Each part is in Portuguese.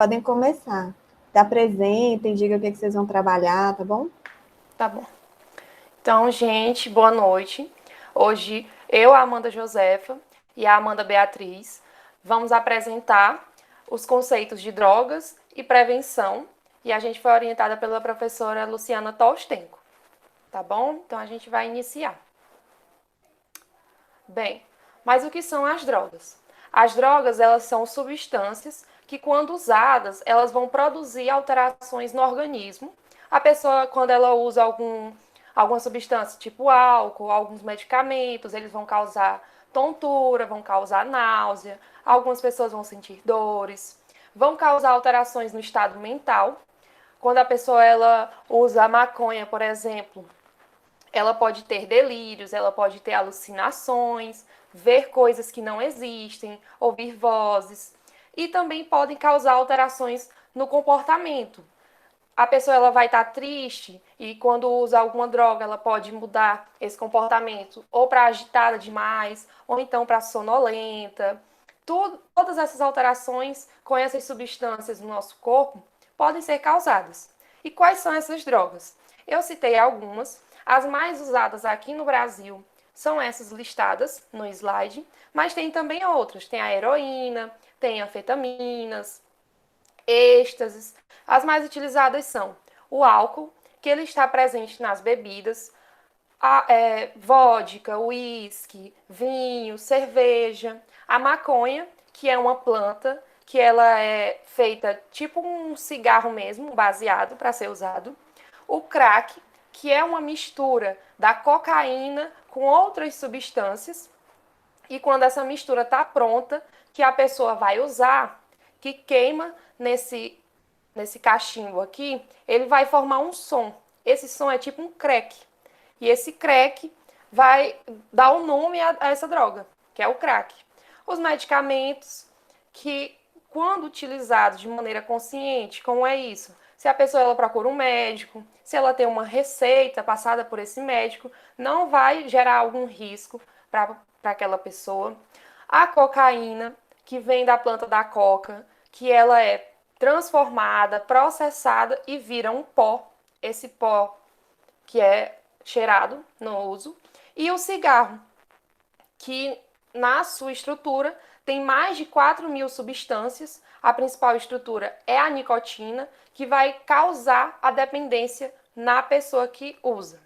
Podem começar. Se apresentem, digam o que vocês vão trabalhar, tá bom? Tá bom. Então, gente, boa noite. Hoje eu, a Amanda Josefa e a Amanda Beatriz vamos apresentar os conceitos de drogas e prevenção. E a gente foi orientada pela professora Luciana Tolstenko. Tá bom? Então a gente vai iniciar. Bem, mas o que são as drogas? As drogas, elas são substâncias que, quando usadas, elas vão produzir alterações no organismo. A pessoa, quando ela usa alguma substância, tipo álcool, alguns medicamentos, eles vão causar tontura, vão causar náusea, algumas pessoas vão sentir dores, vão causar alterações no estado mental. Quando a pessoa ela usa a maconha, por exemplo, ela pode ter delírios, ela pode ter alucinações, ver coisas que não existem, ouvir vozes. E também podem causar alterações no comportamento. A pessoa ela vai estar triste e quando usa alguma droga ela pode mudar esse comportamento ou para agitada demais ou então para sonolenta. Todas essas alterações com essas substâncias no nosso corpo podem ser causadas. E quais são essas drogas? Eu citei algumas. As mais usadas aqui no Brasil são essas listadas no slide, mas tem também outras. Tem a heroína, tem anfetaminas, êxtases. As mais utilizadas são o álcool, que ele está presente nas bebidas, vodka, uísque, vinho, cerveja, a maconha, que é uma planta, que ela é feita tipo um cigarro mesmo, baseado para ser usado, o crack, que é uma mistura da cocaína com outras substâncias, e quando essa mistura está pronta, que a pessoa vai usar, que queima nesse cachimbo aqui, ele vai formar um som. Esse som é tipo um crack. E esse crack vai dar o nome a essa droga, que é o crack. Os medicamentos que, quando utilizados de maneira consciente, como é isso? Se a pessoa ela procura um médico, se ela tem uma receita passada por esse médico, não vai gerar algum risco para aquela pessoa. A cocaína, que vem da planta da coca, que ela é transformada, processada e vira um pó. Esse pó que é cheirado no uso. E o cigarro, que na sua estrutura tem mais de 4.000 substâncias. A principal estrutura é a nicotina, que vai causar a dependência na pessoa que usa.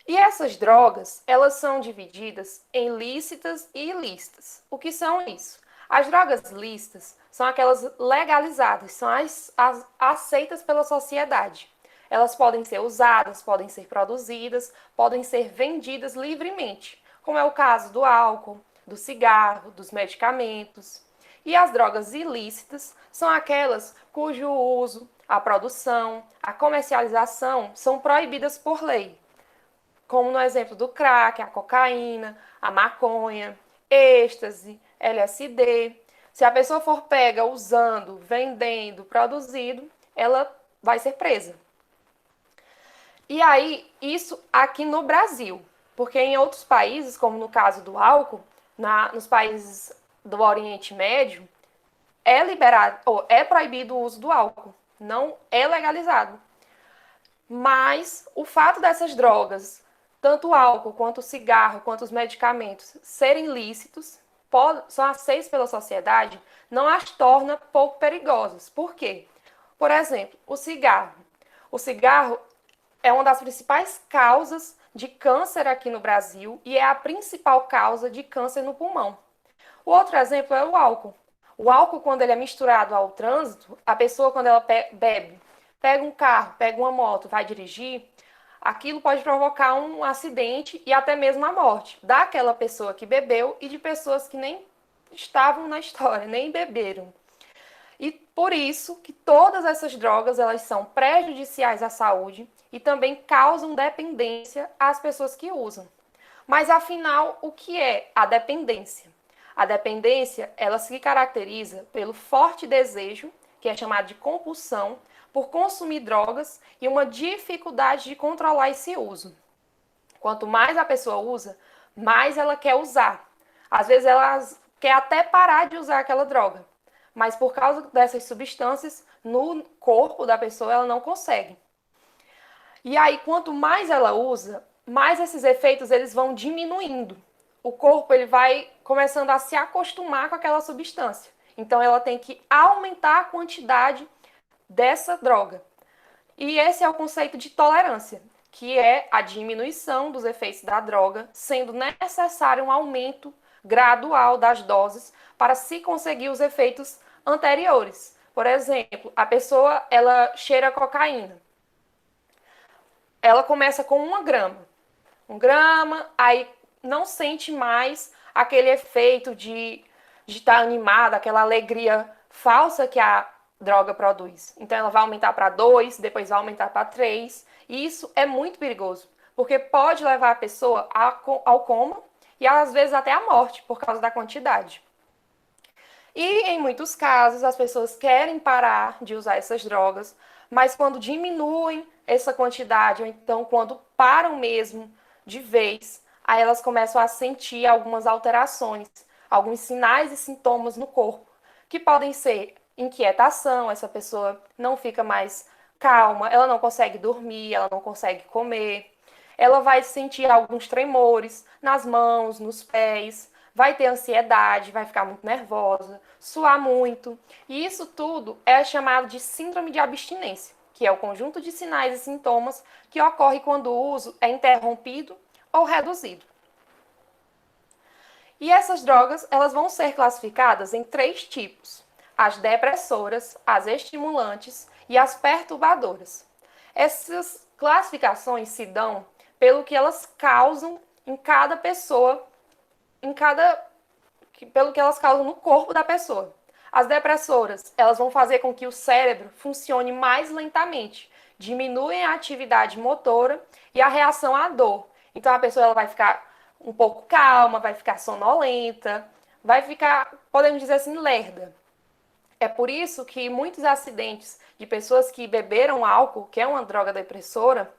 E essas drogas, elas são divididas em lícitas e ilícitas. O que são isso? As drogas lícitas são aquelas legalizadas, são as aceitas pela sociedade. Elas podem ser usadas, podem ser produzidas, podem ser vendidas livremente, como é o caso do álcool, do cigarro, dos medicamentos. E as drogas ilícitas são aquelas cujo uso, a produção, a comercialização são proibidas por lei, como no exemplo do crack, a cocaína, a maconha, êxtase, LSD. Se a pessoa for pega usando, vendendo, produzindo, ela vai ser presa. E aí, isso aqui no Brasil, porque em outros países, como no caso do álcool, nos países do Oriente Médio, é liberado, ou é proibido o uso do álcool, não é legalizado. Mas o fato dessas drogas, tanto o álcool, quanto o cigarro, quanto os medicamentos, serem lícitos, são aceitos pela sociedade, não as torna pouco perigosas. Por quê? Por exemplo, o cigarro. O cigarro é uma das principais causas de câncer aqui no Brasil e é a principal causa de câncer no pulmão. O outro exemplo é o álcool. O álcool, quando ele é misturado ao trânsito, a pessoa, quando ela bebe, pega um carro, pega uma moto, vai dirigir, aquilo pode provocar um acidente e até mesmo a morte daquela pessoa que bebeu e de pessoas que nem estavam na história, nem beberam. E por isso que todas essas drogas, elas são prejudiciais à saúde e também causam dependência às pessoas que usam. Mas afinal, o que é a dependência? A dependência, ela se caracteriza pelo forte desejo, que é chamado de compulsão, por consumir drogas e uma dificuldade de controlar esse uso. Quanto mais a pessoa usa, mais ela quer usar. Às vezes ela quer até parar de usar aquela droga, mas por causa dessas substâncias, no corpo da pessoa ela não consegue. E aí, quanto mais ela usa, mais esses efeitos eles vão diminuindo. O corpo ele vai começando a se acostumar com aquela substância. Então, ela tem que aumentar a quantidade dessa droga. E esse é o conceito de tolerância, que é a diminuição dos efeitos da droga, sendo necessário um aumento gradual das doses para se conseguir os efeitos anteriores. Por exemplo, a pessoa ela cheira cocaína. Ela começa com 1 grama, aí não sente mais aquele efeito de estar animada, aquela alegria falsa que a droga produz. Então ela vai aumentar para 2, depois vai aumentar para 3, e isso é muito perigoso, porque pode levar a pessoa ao coma e às vezes até à morte por causa da quantidade. E em muitos casos as pessoas querem parar de usar essas drogas, mas quando diminuem essa quantidade, ou então quando param mesmo de vez, aí elas começam a sentir algumas alterações, alguns sinais e sintomas no corpo, que podem ser inquietação, essa pessoa não fica mais calma, ela não consegue dormir, ela não consegue comer, ela vai sentir alguns tremores nas mãos, nos pés, vai ter ansiedade, vai ficar muito nervosa, suar muito. E isso tudo é chamado de síndrome de abstinência, que é o conjunto de sinais e sintomas que ocorre quando o uso é interrompido ou reduzido. E essas drogas, elas vão ser classificadas em 3 tipos: as depressoras, as estimulantes e as perturbadoras. Essas classificações se dão pelo que elas causam em cada pessoa, pelo que elas causam no corpo da pessoa. As depressoras, elas vão fazer com que o cérebro funcione mais lentamente, diminuem a atividade motora e a reação à dor. Então a pessoa ela vai ficar um pouco calma, vai ficar sonolenta, vai ficar, podemos dizer assim, lerda. É por isso que muitos acidentes de pessoas que beberam álcool, que é uma droga depressora,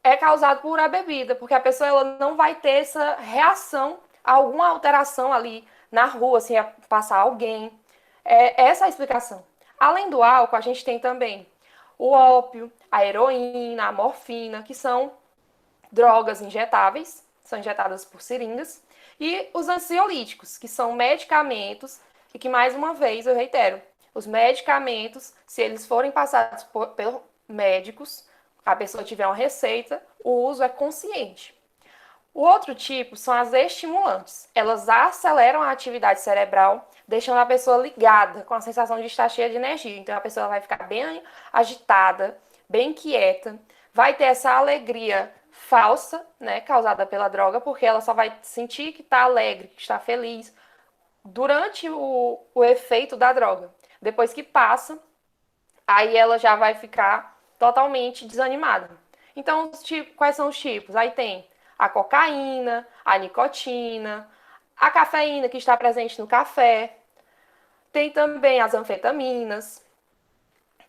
é causado por a bebida, porque a pessoa ela não vai ter essa reação a alguma alteração ali na rua, assim, a passar alguém. É essa a explicação. Além do álcool, a gente tem também o ópio, a heroína, a morfina, que são drogas injetáveis, são injetadas por seringas, e os ansiolíticos, que são medicamentos, e que, mais uma vez, eu reitero, os medicamentos, se eles forem passados por médicos, a pessoa tiver uma receita, o uso é consciente. O outro tipo são as estimulantes. Elas aceleram a atividade cerebral, deixando a pessoa ligada, com a sensação de estar cheia de energia. Então, a pessoa vai ficar bem agitada, bem quieta, vai ter essa alegria falsa, né, causada pela droga, porque ela só vai sentir que está alegre, que está feliz durante o efeito da droga. Depois que passa, aí ela já vai ficar totalmente desanimada. Então, quais são os tipos? Aí tem a cocaína, a nicotina, a cafeína que está presente no café, tem também as anfetaminas.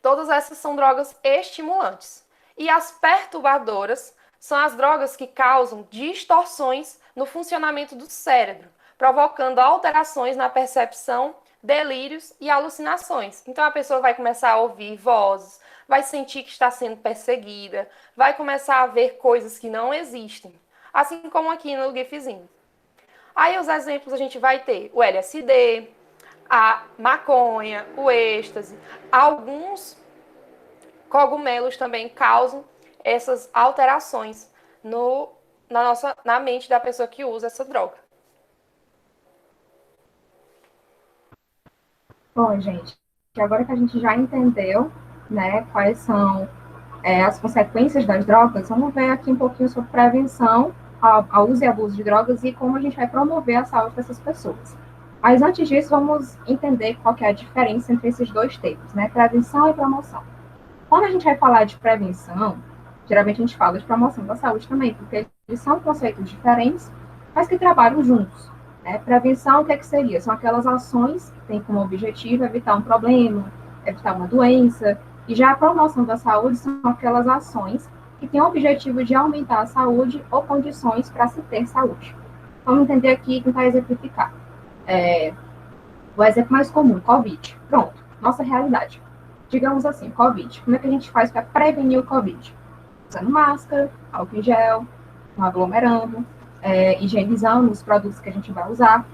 Todas essas são drogas estimulantes. E as perturbadoras são as drogas que causam distorções no funcionamento do cérebro, provocando alterações na percepção, delírios e alucinações. Então a pessoa vai começar a ouvir vozes, vai sentir que está sendo perseguida, vai começar a ver coisas que não existem, assim como aqui no GIFzinho. Aí os exemplos a gente vai ter o LSD, a maconha, o êxtase, alguns cogumelos também causam essas alterações na mente da pessoa que usa essa droga. Bom, gente, agora que a gente já entendeu, né, quais são as consequências das drogas, vamos ver aqui um pouquinho sobre prevenção ao uso e abuso de drogas e como a gente vai promover a saúde dessas pessoas. Mas antes disso, vamos entender qual que é a diferença entre esses dois termos, né, prevenção e promoção. Quando a gente vai falar de prevenção, geralmente a gente fala de promoção da saúde também, porque eles são conceitos diferentes, mas que trabalham juntos. Prevenção, o que seria? São aquelas ações que têm como objetivo evitar um problema, evitar uma doença, e já a promoção da saúde são aquelas ações que têm o objetivo de aumentar a saúde ou condições para se ter saúde. Vamos entender aqui e tentar exemplificar. O exemplo mais comum, Covid. Pronto, nossa realidade. Digamos assim, Covid. Como é que a gente faz para prevenir o Covid? Usando máscara, álcool em gel, não aglomerando, higienizando os produtos que a gente vai usar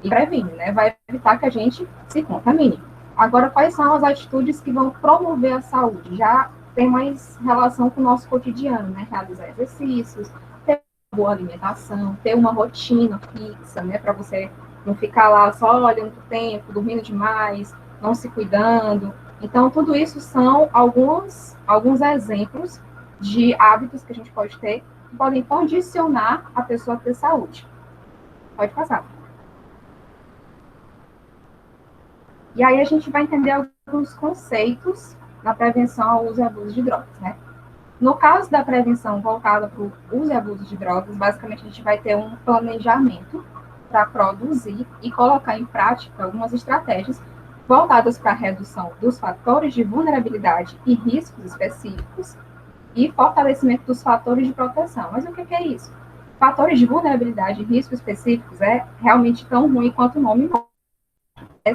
e previne, né? Vai evitar que a gente se contamine. Agora, quais são as atitudes que vão promover a saúde? Já tem mais relação com o nosso cotidiano, né? Realizar exercícios, ter uma boa alimentação, ter uma rotina fixa, né? Para você não ficar lá só olhando o tempo, dormindo demais, não se cuidando. Então, tudo isso são alguns exemplos de hábitos que a gente pode ter que podem condicionar a pessoa a ter saúde. Pode passar. E aí a gente vai entender alguns conceitos na prevenção ao uso e abuso de drogas, né? No caso da prevenção voltada para o uso e abuso de drogas, basicamente a gente vai ter um planejamento para produzir e colocar em prática algumas estratégias voltadas para a redução dos fatores de vulnerabilidade e riscos específicos e fortalecimento dos fatores de proteção. Mas o que é isso? Fatores de vulnerabilidade e riscos específicos é realmente tão ruim quanto o nome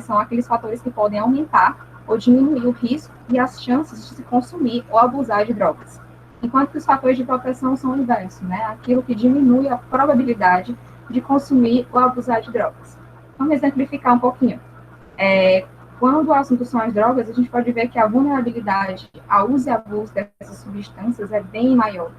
são aqueles fatores que podem aumentar ou diminuir o risco e as chances de se consumir ou abusar de drogas. Enquanto que os fatores de proteção são o inverso, né? Aquilo que diminui a probabilidade de consumir ou abusar de drogas. Vamos exemplificar um pouquinho. Quando o assunto são as drogas, a gente pode ver que a vulnerabilidade ao uso e abuso dessas substâncias é bem maior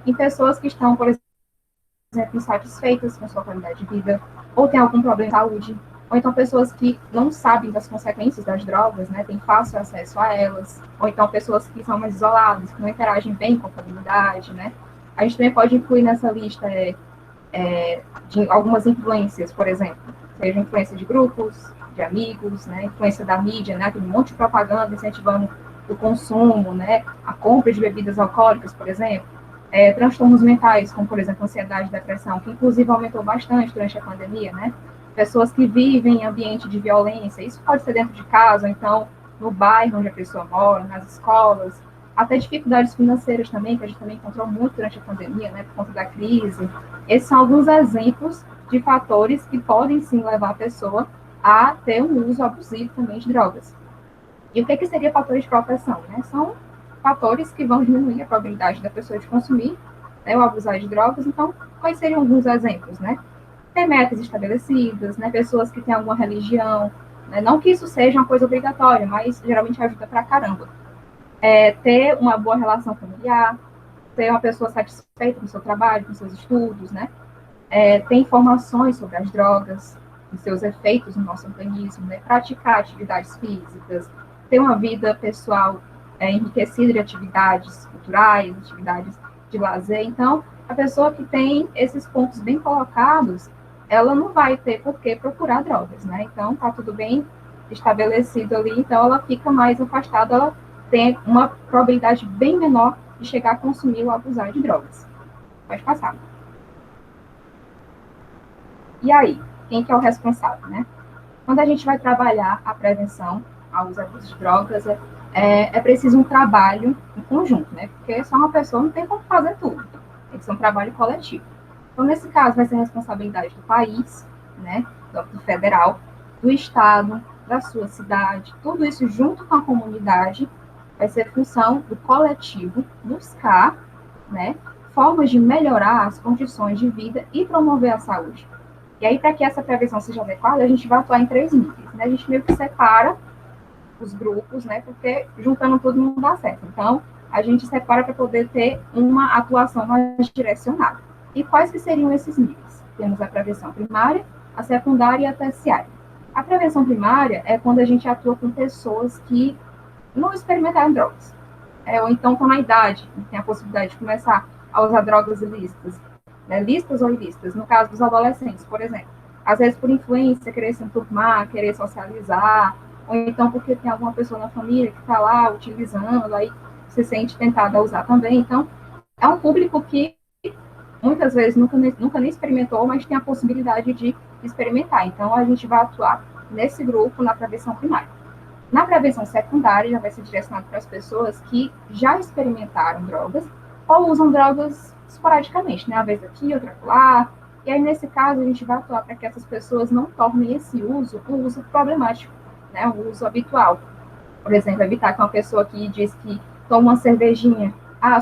em pessoas que estão, por exemplo, insatisfeitas com sua qualidade de vida, ou têm algum problema de saúde, ou então pessoas que não sabem das consequências das drogas, né, têm fácil acesso a elas, ou então pessoas que são mais isoladas, que não interagem bem com a comunidade, né. A gente também pode incluir nessa lista de algumas influências, por exemplo, seja influência de grupos, de amigos, né, influência da mídia, né, aquele monte de propaganda incentivando o consumo, né, a compra de bebidas alcoólicas, por exemplo, transtornos mentais, como, por exemplo, ansiedade e depressão, que inclusive aumentou bastante durante a pandemia, né, pessoas que vivem em ambiente de violência, isso pode ser dentro de casa, ou então no bairro onde a pessoa mora, nas escolas, até dificuldades financeiras também, que a gente também encontrou muito durante a pandemia, né, por conta da crise. Esses são alguns exemplos de fatores que podem, sim, levar a pessoa a ter um uso abusivo também de drogas. E o que seria fatores de proteção? Né? São fatores que vão diminuir a probabilidade da pessoa de consumir, né, ou abusar de drogas. Então, quais seriam alguns exemplos, né? Ter metas estabelecidas, né, pessoas que têm alguma religião, né, não que isso seja uma coisa obrigatória, mas geralmente ajuda pra caramba. Ter uma boa relação familiar, ser uma pessoa satisfeita com o seu trabalho, com seus estudos, né, ter informações sobre as drogas, e seus efeitos no nosso organismo, né, praticar atividades físicas, ter uma vida pessoal enriquecida de atividades culturais, atividades de lazer. Então, a pessoa que tem esses pontos bem colocados, ela não vai ter por que procurar drogas, né? Então, tá tudo bem estabelecido ali, então ela fica mais afastada, ela tem uma probabilidade bem menor de chegar a consumir ou abusar de drogas. Pode passar. E aí, quem que é o responsável, né? Quando a gente vai trabalhar a prevenção ao uso e abuso de drogas, é preciso um trabalho em conjunto, né? Porque só uma pessoa não tem como fazer tudo. Tem que ser um trabalho coletivo. Então, nesse caso, vai ser responsabilidade do país, né, do federal, do estado, da sua cidade, tudo isso junto com a comunidade, vai ser função do coletivo buscar, né, formas de melhorar as condições de vida e promover a saúde. E aí, para que essa prevenção seja adequada, a gente vai atuar em 3 níveis, né? A gente meio que separa os grupos, né, porque juntando tudo não dá certo. Então, a gente separa para poder ter uma atuação mais direcionada. E quais que seriam esses níveis? Temos a prevenção primária, a secundária e a terciária. A prevenção primária é quando a gente atua com pessoas que não experimentaram drogas, ou então estão na idade, tem a possibilidade de começar a usar drogas ilícitas, né, listas ou ilícitas, no caso dos adolescentes, por exemplo. Às vezes por influência, querer se enturmar, querer socializar, ou então porque tem alguma pessoa na família que está lá utilizando, aí se sente tentada a usar também. Então, é um público que muitas vezes nunca nem experimentou, mas tem a possibilidade de experimentar. Então, a gente vai atuar nesse grupo na prevenção primária. Na prevenção secundária, já vai ser direcionado para as pessoas que já experimentaram drogas ou usam drogas esporadicamente, né? Uma vez aqui, outra lá, E aí, nesse caso, a gente vai atuar para que essas pessoas não tornem esse uso um uso problemático, né, um uso habitual. Por exemplo, evitar que uma pessoa que diz que toma uma cervejinha,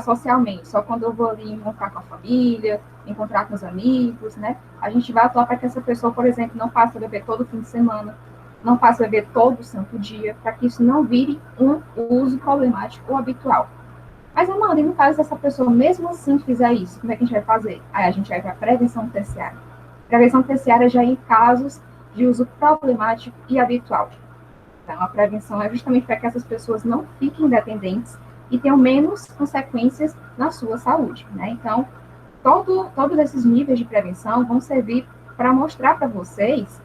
socialmente, só quando eu vou ali encontrar com a família, encontrar com os amigos, né? A gente vai atuar para que essa pessoa, por exemplo, não passe a beber todo fim de semana, não passe a beber todo santo dia, para que isso não vire um uso problemático ou habitual. Mas, Amanda, e no caso dessa pessoa, mesmo assim, fizer isso, como é que a gente vai fazer? Aí a gente vai para a prevenção terciária. Prevenção terciária já é em casos de uso problemático e habitual. Então, a prevenção é justamente para que essas pessoas não fiquem dependentes e tenham menos consequências na sua saúde, né? Então, todos esses níveis de prevenção vão servir para mostrar para vocês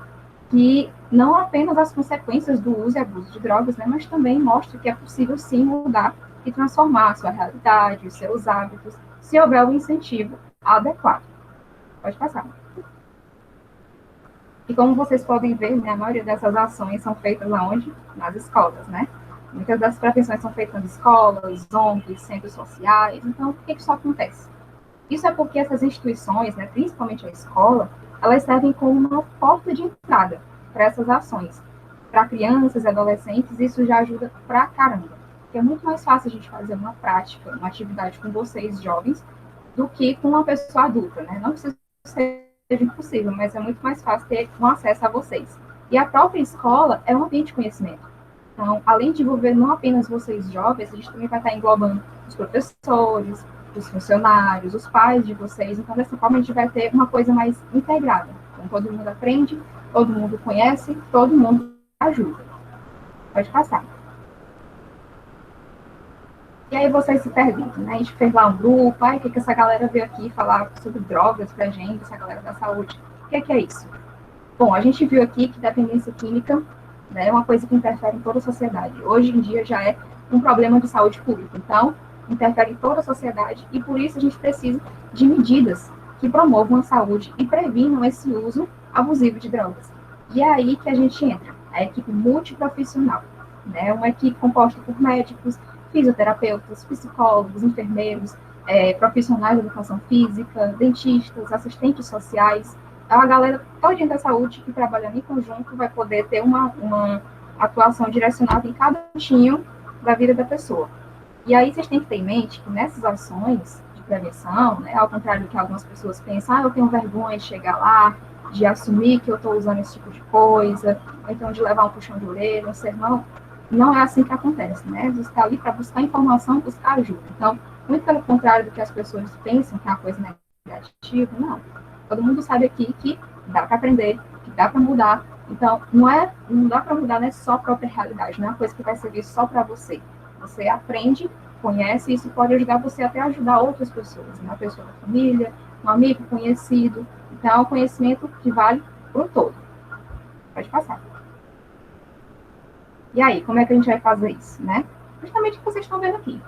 que não apenas as consequências do uso e abuso de drogas, né, mas também mostra que é possível sim mudar e transformar a sua realidade, os seus hábitos, se houver um incentivo adequado. Pode passar. E como vocês podem ver, né, a maioria dessas ações são feitas aonde? Nas escolas, né? Muitas das prevenções são feitas nas escolas, ONGs, centros sociais. Então, por que isso acontece? Isso é porque essas instituições, né, principalmente a escola, elas servem como uma porta de entrada para essas ações. Para crianças e adolescentes, isso já ajuda pra caramba. Porque é muito mais fácil a gente fazer uma prática, uma atividade com vocês jovens, do que com uma pessoa adulta, né? Não precisa ser impossível, mas é muito mais fácil ter um acesso a vocês. E a própria escola é um ambiente de conhecimento. Então, além de envolver não apenas vocês jovens, a gente também vai estar englobando os professores, os funcionários, os pais de vocês. Então, dessa forma, a gente vai ter uma coisa mais integrada. Então, todo mundo aprende, todo mundo conhece, todo mundo ajuda. Pode passar. E aí vocês se perguntam, né? A gente fez lá um grupo, o que essa galera veio aqui falar sobre drogas pra gente, essa galera da saúde. O que é isso? Bom, a gente viu aqui que dependência química, né, é uma coisa que interfere em toda a sociedade. Hoje em dia já é um problema de saúde pública. Então, interfere em toda a sociedade e por isso a gente precisa de medidas que promovam a saúde e previnam esse uso abusivo de drogas. E é aí que a gente entra, a equipe multiprofissional, né, uma equipe composta por médicos, fisioterapeutas, psicólogos, enfermeiros, profissionais de educação física, dentistas, assistentes sociais. É uma galera toda da saúde que trabalhando em conjunto vai poder ter uma atuação direcionada em cada pontinho da vida da pessoa. E aí vocês têm que ter em mente que nessas ações de prevenção, né, ao contrário do que algumas pessoas pensam, eu tenho vergonha de chegar lá, de assumir que eu estou usando esse tipo de coisa, ou então de levar um puxão de orelha, um sermão, não é assim que acontece, né? Você está ali para buscar informação, buscar ajuda. Então, muito pelo contrário do que as pessoas pensam, que é uma coisa negativa, não. Todo mundo sabe aqui que dá para aprender, que dá para mudar. Então, não dá para mudar, né, só a própria realidade, não é uma coisa que vai servir só para você. Você aprende, conhece, e isso pode ajudar você até a ajudar outras pessoas, né? Uma pessoa da família, um amigo conhecido. Então, é um conhecimento que vale para o todo. Pode passar. E aí, como é que a gente vai fazer isso, né? Justamente o que vocês estão vendo aqui.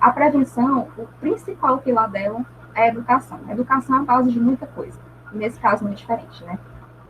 A prevenção, o principal pilar dela é a educação. A educação é a base de muita coisa. E nesse caso não é diferente, né?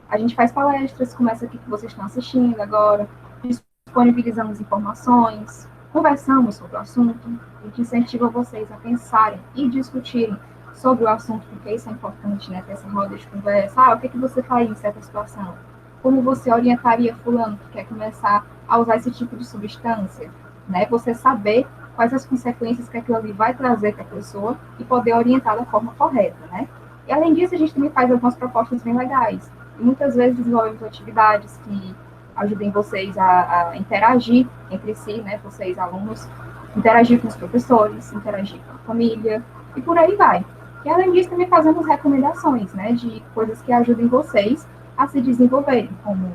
A gente faz palestras, como essa aqui que vocês estão assistindo agora, disponibilizamos informações, conversamos sobre o assunto, a gente incentiva vocês a pensarem e discutirem sobre o assunto, porque isso é importante, né? Ter essa roda de conversa. O que você faria em certa situação? Como você orientaria fulano que quer começar a usar esse tipo de substância, né? Você saber quais as consequências que aquilo ali vai trazer para a pessoa e poder orientar da forma correta, né? E além disso, a gente também faz algumas propostas bem legais. E muitas vezes desenvolvemos atividades que ajudem vocês a interagir entre si, né? Vocês, alunos, interagir com os professores, interagir com a família e por aí vai. E além disso, também fazemos recomendações, né? De coisas que ajudem vocês a se desenvolverem, como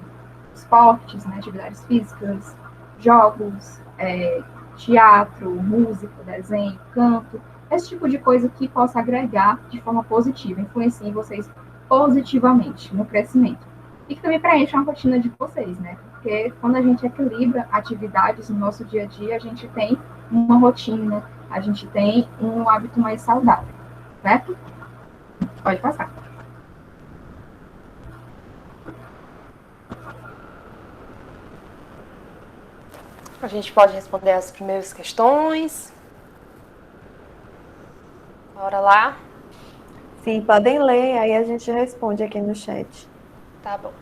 esportes, né, atividades físicas, jogos, teatro, música, desenho, canto, esse tipo de coisa que possa agregar de forma positiva, influenciem vocês positivamente no crescimento. E que também preencha a rotina de vocês, né? Porque quando a gente equilibra atividades no nosso dia a dia, a gente tem uma rotina, a gente tem um hábito mais saudável, certo? Pode passar. A gente pode responder as primeiras questões. Bora lá. Sim, podem ler, aí a gente responde aqui no chat. Tá bom.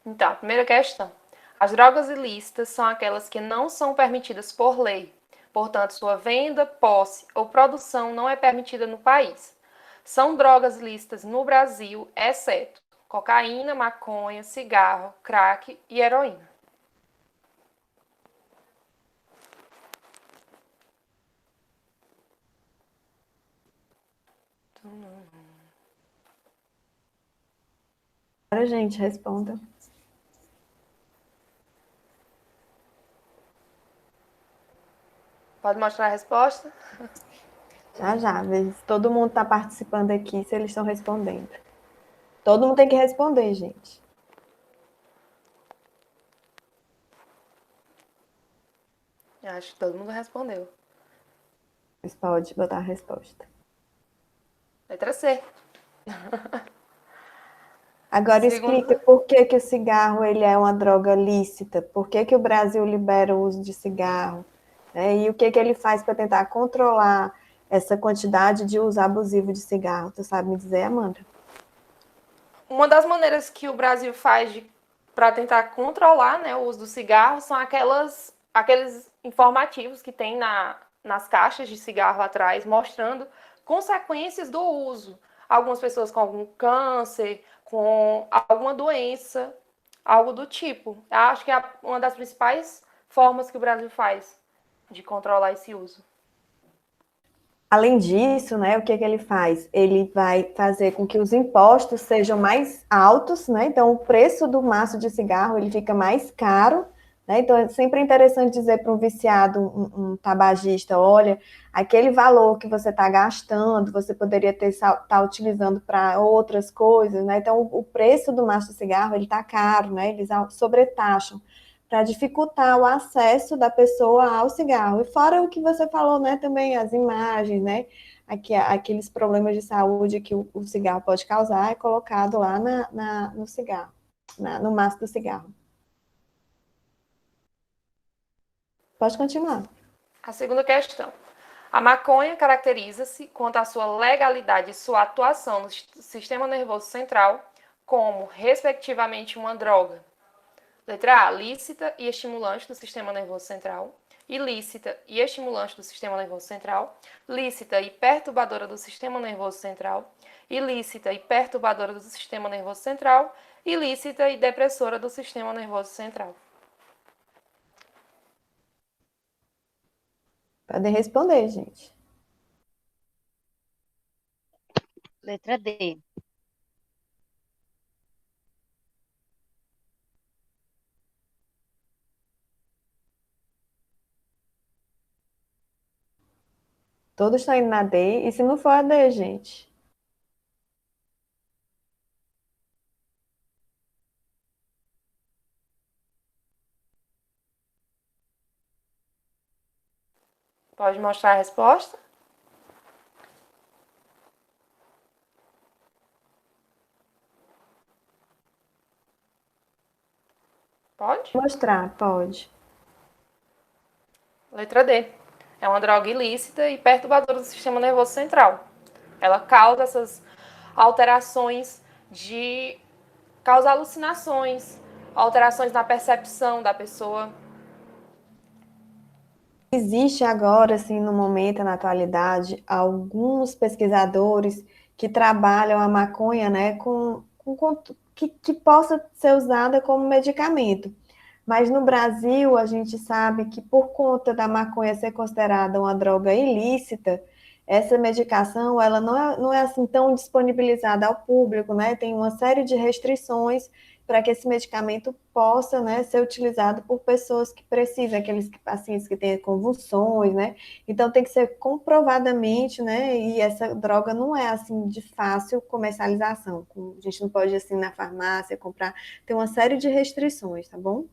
Então, primeira questão. As drogas ilícitas são aquelas que não são permitidas por lei. Portanto, sua venda, posse ou produção não é permitida no país. São drogas ilícitas no Brasil, exceto cocaína, maconha, cigarro, crack e heroína. Agora, gente, responda. Pode mostrar a resposta? Já, já. Vê se todo mundo está participando aqui, se eles estão respondendo. Todo mundo tem que responder, gente. Acho que todo mundo respondeu. Vocês podem botar a resposta. Letra C. Agora Segunda. explica por que que o cigarro ele é uma droga lícita, por que que o Brasil libera o uso de cigarro, né? E o que que ele faz para tentar controlar essa quantidade de uso abusivo de cigarro. Tu sabe me dizer, Amanda? Uma das maneiras que o Brasil faz para tentar controlar, né, o uso do cigarro são aqueles informativos que tem nas caixas de cigarro atrás, mostrando consequências do uso. Algumas pessoas com algum câncer, com alguma doença, algo do tipo. Eu acho que é uma das principais formas que o Brasil faz de controlar esse uso. Além disso, né, o que que ele faz? Ele vai fazer com que os impostos sejam mais altos, né? Então, o preço do maço de cigarro ele fica mais caro, né? Então, é sempre interessante dizer para um viciado, um tabagista, olha, aquele valor que você está gastando, você poderia tá utilizando para outras coisas, né? Então, o preço do maço de cigarro ele está caro, né? Eles sobretaxam para dificultar o acesso da pessoa ao cigarro. E fora o que você falou, né, também as imagens, né, aqueles problemas de saúde que o cigarro pode causar, é colocado lá no cigarro, no maço do cigarro. Pode continuar. A segunda questão. A maconha caracteriza-se quanto à sua legalidade e sua atuação no sistema nervoso central como, respectivamente, uma droga. Letra A, lícita e estimulante do sistema nervoso central. Ilícita e estimulante do sistema nervoso central. Lícita e perturbadora do sistema nervoso central. Ilícita e perturbadora do sistema nervoso central. Ilícita e depressora do sistema nervoso central. Podem responder, gente. Letra D. Todos estão indo na D, e se não for a D, gente? Pode mostrar a resposta? Pode? Mostrar, pode. Letra D. É uma droga ilícita e perturbadora do sistema nervoso central. Ela causa essas alterações causa alucinações, alterações na percepção da pessoa. Existe agora, assim, no momento, na atualidade, alguns pesquisadores que trabalham a maconha, né, que possa ser usada como medicamento. Mas no Brasil, a gente sabe que por conta da maconha ser considerada uma droga ilícita, essa medicação ela não é assim tão disponibilizada ao público, né? Tem uma série de restrições para que esse medicamento possa, né, ser utilizado por pessoas que precisam, aqueles pacientes que têm convulsões, né? Então tem que ser comprovadamente, né? E essa droga não é assim de fácil comercialização. A gente não pode assim na farmácia comprar, tem uma série de restrições, tá bom?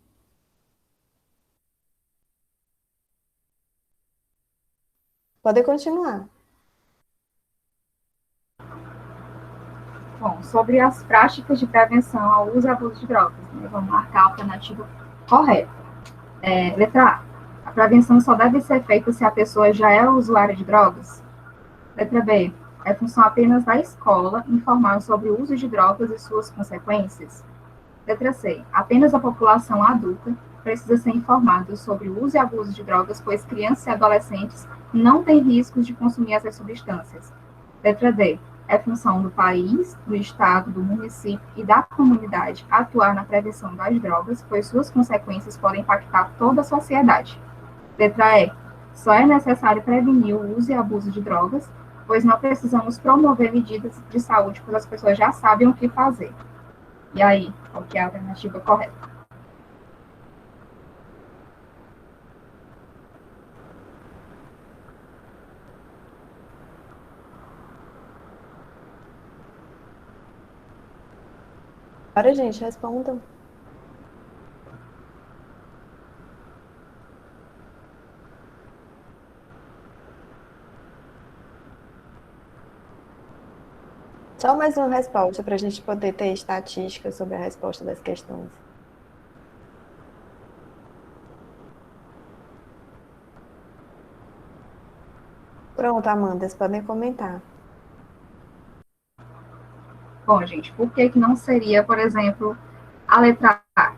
Pode continuar. Bom, sobre as práticas de prevenção ao uso e abuso de drogas, né? Vamos marcar a alternativa correta. Letra A. A prevenção só deve ser feita se a pessoa já é usuária de drogas. Letra B. É função apenas da escola informar sobre o uso de drogas e suas consequências? Letra C. Apenas a população adulta precisa ser informada sobre o uso e abuso de drogas, pois crianças e adolescentes não têm riscos de consumir essas substâncias. Letra D. É função do país, do estado, do município e da comunidade atuar na prevenção das drogas, pois suas consequências podem impactar toda a sociedade. Letra E. Só é necessário prevenir o uso e abuso de drogas, pois não precisamos promover medidas de saúde, pois as pessoas já sabem o que fazer. E aí, qual que é a alternativa correta? Agora, gente, respondam. Só mais uma resposta para a gente poder ter estatísticas sobre a resposta das questões. Pronto, Amanda, vocês podem comentar. Bom, gente, por que que não seria, por exemplo, a letra A?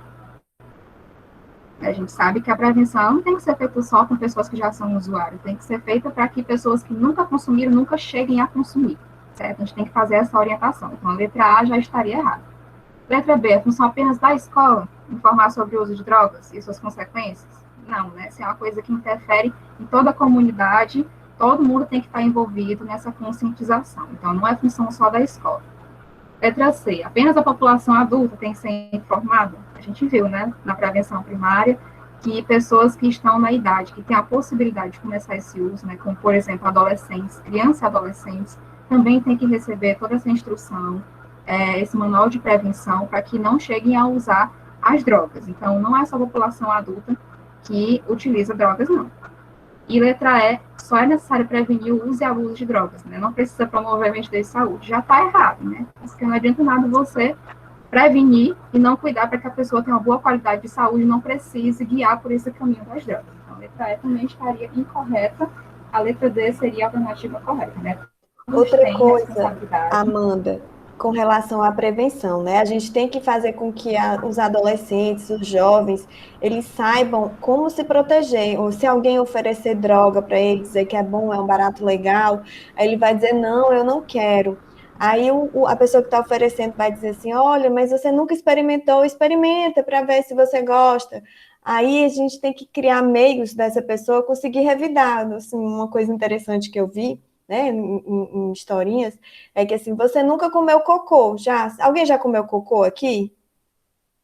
A gente sabe que a prevenção não tem que ser feita só com pessoas que já são usuários, tem que ser feita para que pessoas que nunca consumiram nunca cheguem a consumir, certo? A gente tem que fazer essa orientação. Então, a letra A já estaria errada. Letra B, a função apenas da escola informar sobre o uso de drogas e suas consequências? Não, né? Isso é uma coisa que interfere em toda a comunidade, todo mundo tem que estar envolvido nessa conscientização. Então, não é função só da escola. Letra C, apenas a população adulta tem que ser informada? A gente viu, né, na prevenção primária, que pessoas que estão na idade, que têm a possibilidade de começar esse uso, né, como, por exemplo, adolescentes, crianças e adolescentes, também tem que receber toda essa instrução, esse manual de prevenção, para que não cheguem a usar as drogas. Então, não é só a população adulta que utiliza drogas, não. E letra E, só é necessário prevenir o uso e abuso de drogas, né? Não precisa promover medidas de saúde. Já está errado, né? Porque não adianta nada você prevenir e não cuidar para que a pessoa tenha uma boa qualidade de saúde e não precise guiar por esse caminho das drogas. Então, a letra E também estaria incorreta. A letra D seria a alternativa correta, né? Todos Outra têm coisa, responsabilidade. Amanda, com relação à prevenção, né? A gente tem que fazer com que os adolescentes, os jovens, eles saibam como se proteger. Ou se alguém oferecer droga para ele, dizer que é bom, é um barato legal, aí ele vai dizer, não, eu não quero. Aí a pessoa que está oferecendo vai dizer assim, olha, mas você nunca experimentou, experimenta para ver se você gosta. Aí a gente tem que criar meios dessa pessoa conseguir revidar. Assim, uma coisa interessante que eu vi, né, em historinhas, é que assim, você nunca comeu cocô, já? Alguém já comeu cocô aqui?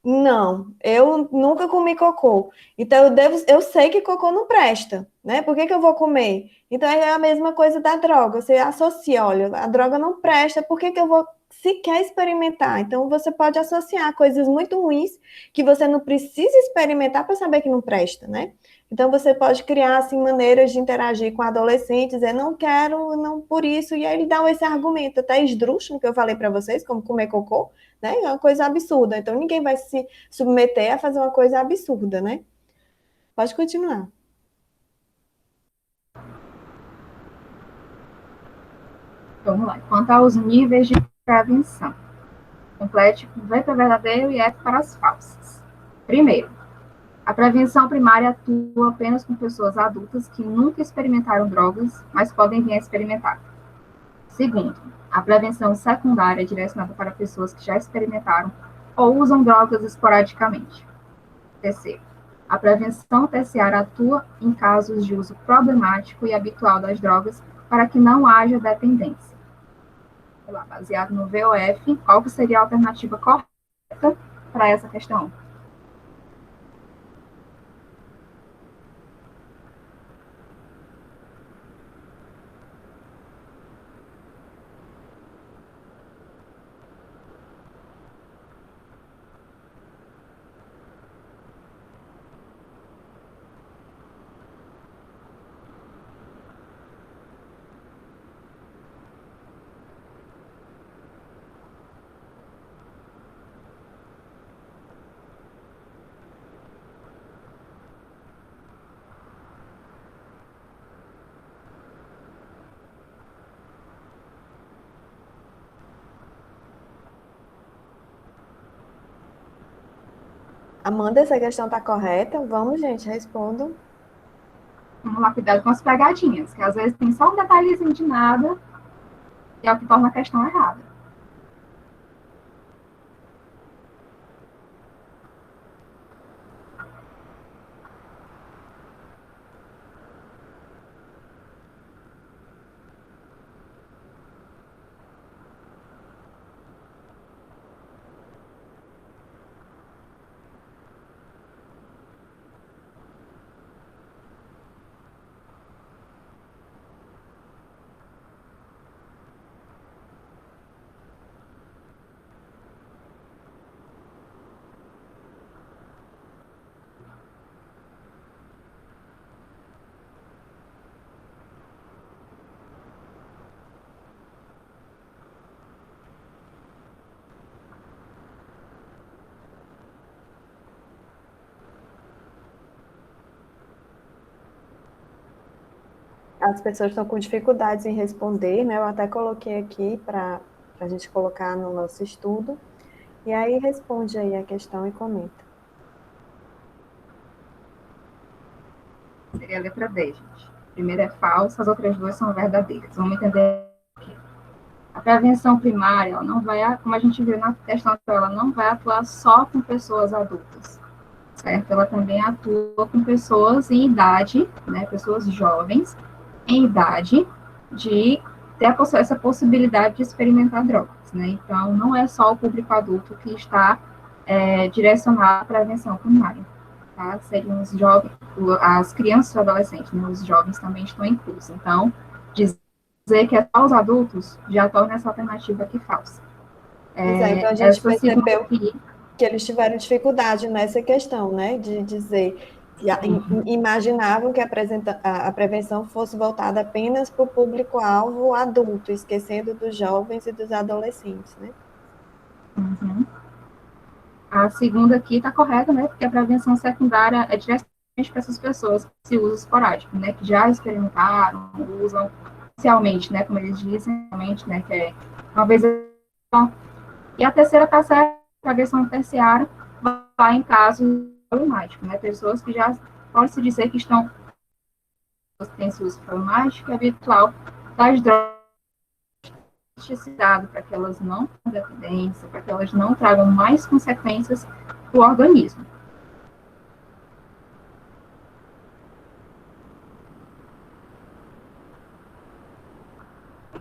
Não, eu nunca comi cocô. Então eu sei que cocô não presta, né? Por que que eu vou comer? Então é a mesma coisa da droga. Você associa, olha, a droga não presta, por que que eu vou sequer experimentar? Então você pode associar coisas muito ruins que você não precisa experimentar para saber que não presta, né? Então você pode criar assim maneiras de interagir com adolescentes, dizer não quero, não por isso, e aí ele dá esse argumento até esdrúxulo que eu falei para vocês, como comer cocô, né? É uma coisa absurda. Então ninguém vai se submeter a fazer uma coisa absurda, né? Pode continuar. Vamos lá. Quanto aos níveis de prevenção, complete com V para verdadeiro e F para as falsas. Primeiro, a prevenção primária atua apenas com pessoas adultas que nunca experimentaram drogas, mas podem vir a experimentar. Segundo, a prevenção secundária é direcionada para pessoas que já experimentaram ou usam drogas esporadicamente. Terceiro, a prevenção terciária atua em casos de uso problemático e habitual das drogas para que não haja dependência. Baseado no VOF, qual que seria a alternativa correta para essa questão? Amanda, essa questão está correta? Vamos, gente, respondam. Vamos lá, cuidado com as pegadinhas, que às vezes tem só um detalhezinho de nada e é o que torna a questão errada. As pessoas estão com dificuldades em responder, né? Eu até coloquei aqui para a gente colocar no nosso estudo. E aí responde aí a questão e comenta. Seria a letra D, gente. A primeira é falsa, as outras duas são verdadeiras. Vamos entender aqui. A prevenção primária, ela não vai, como a gente viu na questão, ela não vai atuar só com pessoas adultas, certo? Ela também atua com pessoas em idade, né? Pessoas jovens, em idade de ter essa possibilidade de experimentar drogas, né? Então, não é só o público adulto que está direcionado à prevenção primária, tá? Seriam os jovens, as crianças e adolescentes, né? Os jovens também estão inclusos. Então, dizer que é só os adultos já torna essa alternativa aqui falsa. Então a gente Essa segunda percebeu aqui, que eles tiveram dificuldade nessa questão, né? De dizer, imaginavam que a prevenção fosse voltada apenas para o público-alvo adulto, esquecendo dos jovens e dos adolescentes, né? uhum. A segunda aqui está correta, né? Porque a prevenção secundária é diretamente para essas pessoas que se usam esporádico, né? Que já experimentaram, usam inicialmente, né? Como eles dizem, realmente, né? Que é uma vez. E a terceira está certa, a prevenção terciária vai em casos problemáticos, né? Pessoas que já pode-se dizer que estão têm esse uso problemático habitual das drogas para que elas não tenham dependência, para que elas não tragam mais consequências para o organismo.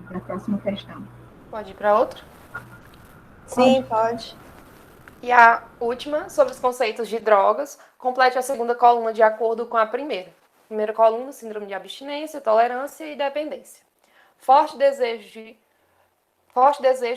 Para a próxima questão. Pode ir para outra? Sim, pode. E a última, sobre os conceitos de drogas, complete a segunda coluna de acordo com a primeira. Primeira coluna, síndrome de abstinência, tolerância e dependência. Forte desejo,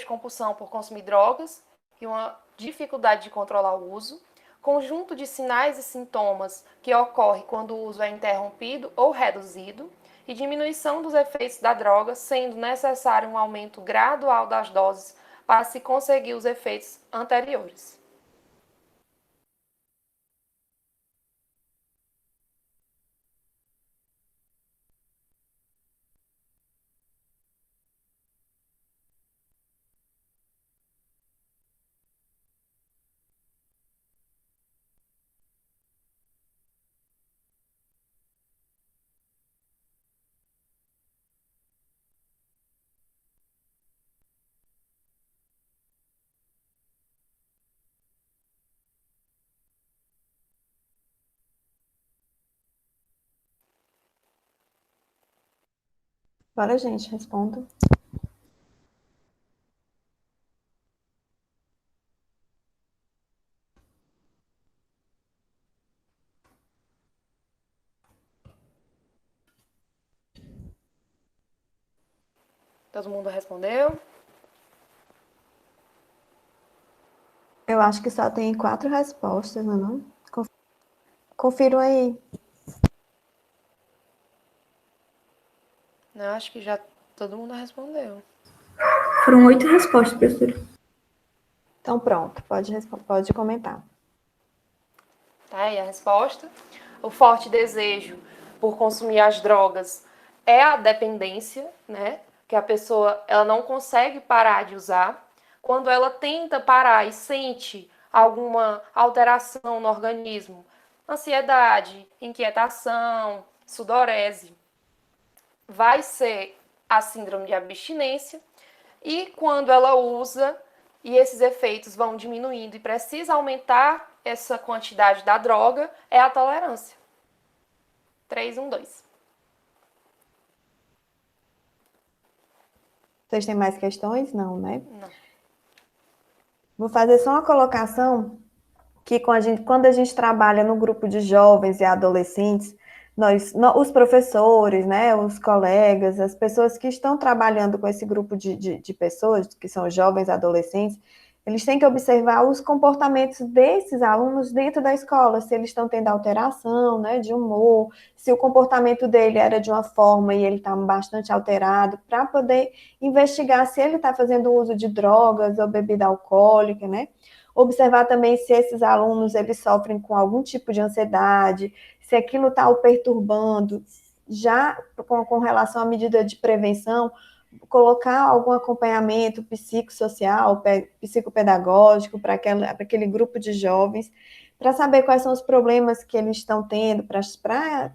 compulsão por consumir drogas e uma dificuldade de controlar o uso. Conjunto de sinais e sintomas que ocorre quando o uso é interrompido ou reduzido. E diminuição dos efeitos da droga, sendo necessário um aumento gradual das doses para se conseguir os efeitos anteriores. Bora, gente, responda. Todo mundo respondeu? Eu acho que só tem 4 respostas, não é? Confiram aí. Eu acho que já todo mundo respondeu. Foram 8 respostas, professora. Então pronto, pode comentar. Tá aí a resposta. O forte desejo por consumir as drogas é a dependência, né? Que a pessoa ela não consegue parar de usar. Quando ela tenta parar e sente alguma alteração no organismo, ansiedade, inquietação, sudorese, vai ser a síndrome de abstinência. E quando ela usa e esses efeitos vão diminuindo e precisa aumentar essa quantidade da droga, é a tolerância. 3, 1, 2. Vocês têm mais questões? Não, né? Não. Vou fazer só uma colocação que quando a gente trabalha no grupo de jovens e adolescentes, os professores, né, os colegas, as pessoas que estão trabalhando com esse grupo de pessoas, que são jovens e adolescentes, eles têm que observar os comportamentos desses alunos dentro da escola, se eles estão tendo alteração, né, de humor, se o comportamento dele era de uma forma e ele está bastante alterado, para poder investigar se ele está fazendo uso de drogas ou bebida alcoólica, né? Observar também se esses alunos eles sofrem com algum tipo de ansiedade, se aquilo está o perturbando, já com relação à medida de prevenção, colocar algum acompanhamento psicossocial, psicopedagógico para aquele grupo de jovens, para saber quais são os problemas que eles estão tendo, para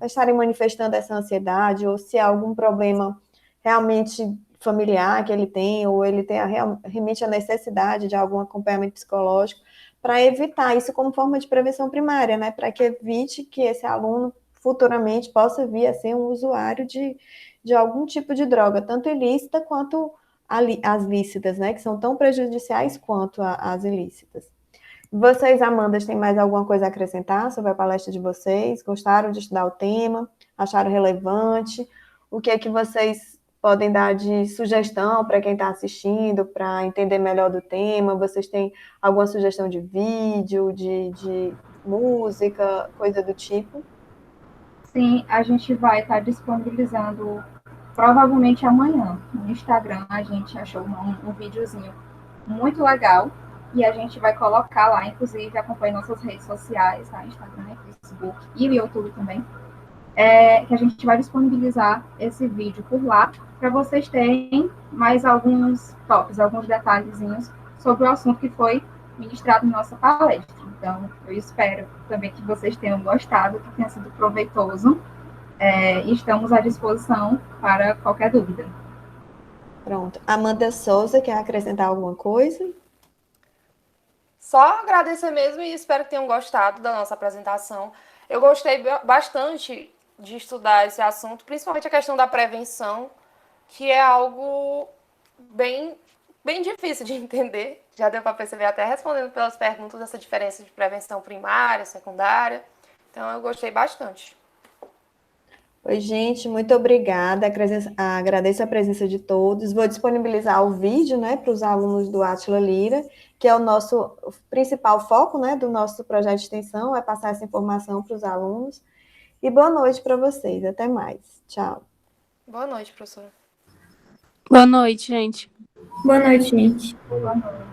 estarem manifestando essa ansiedade, ou se há algum problema realmente familiar que ele tem, ou ele tem realmente a necessidade de algum acompanhamento psicológico, para evitar isso como forma de prevenção primária, né? Para que evite que esse aluno futuramente possa vir a ser um usuário de algum tipo de droga, tanto ilícita quanto as lícitas, né? Que são tão prejudiciais quanto as ilícitas. Vocês, Amandas, têm mais alguma coisa a acrescentar sobre a palestra de vocês? Gostaram de estudar o tema? Acharam relevante? O que é que vocês podem dar de sugestão para quem está assistindo, para entender melhor do tema? Vocês têm alguma sugestão de vídeo, de música, coisa do tipo? Sim, a gente vai estar disponibilizando provavelmente amanhã no Instagram. A gente achou um videozinho muito legal e a gente vai colocar lá, inclusive acompanhe nossas redes sociais, tá? Instagram, Facebook e o YouTube também. Que a gente vai disponibilizar esse vídeo por lá para vocês terem mais alguns toques, alguns detalhezinhos sobre o assunto que foi ministrado na nossa palestra. Então, eu espero também que vocês tenham gostado, que tenha sido proveitoso. E estamos à disposição para qualquer dúvida. Pronto. Amanda Souza, quer acrescentar alguma coisa? Só agradecer mesmo e espero que tenham gostado da nossa apresentação. Eu gostei bastante de estudar esse assunto, principalmente a questão da prevenção, que é algo bem difícil de entender. Já deu para perceber até respondendo pelas perguntas essa diferença de prevenção primária, secundária. Então, eu gostei bastante. Oi, gente, muito obrigada. Agradeço a presença de todos. Vou disponibilizar o vídeo, né, para os alunos do Átila Lira, que é o nosso principal foco, né, do nosso projeto de extensão, é passar essa informação para os alunos. E boa noite para vocês. Até mais. Tchau. Boa noite, professora. Boa noite, gente. Boa noite, gente. Boa noite.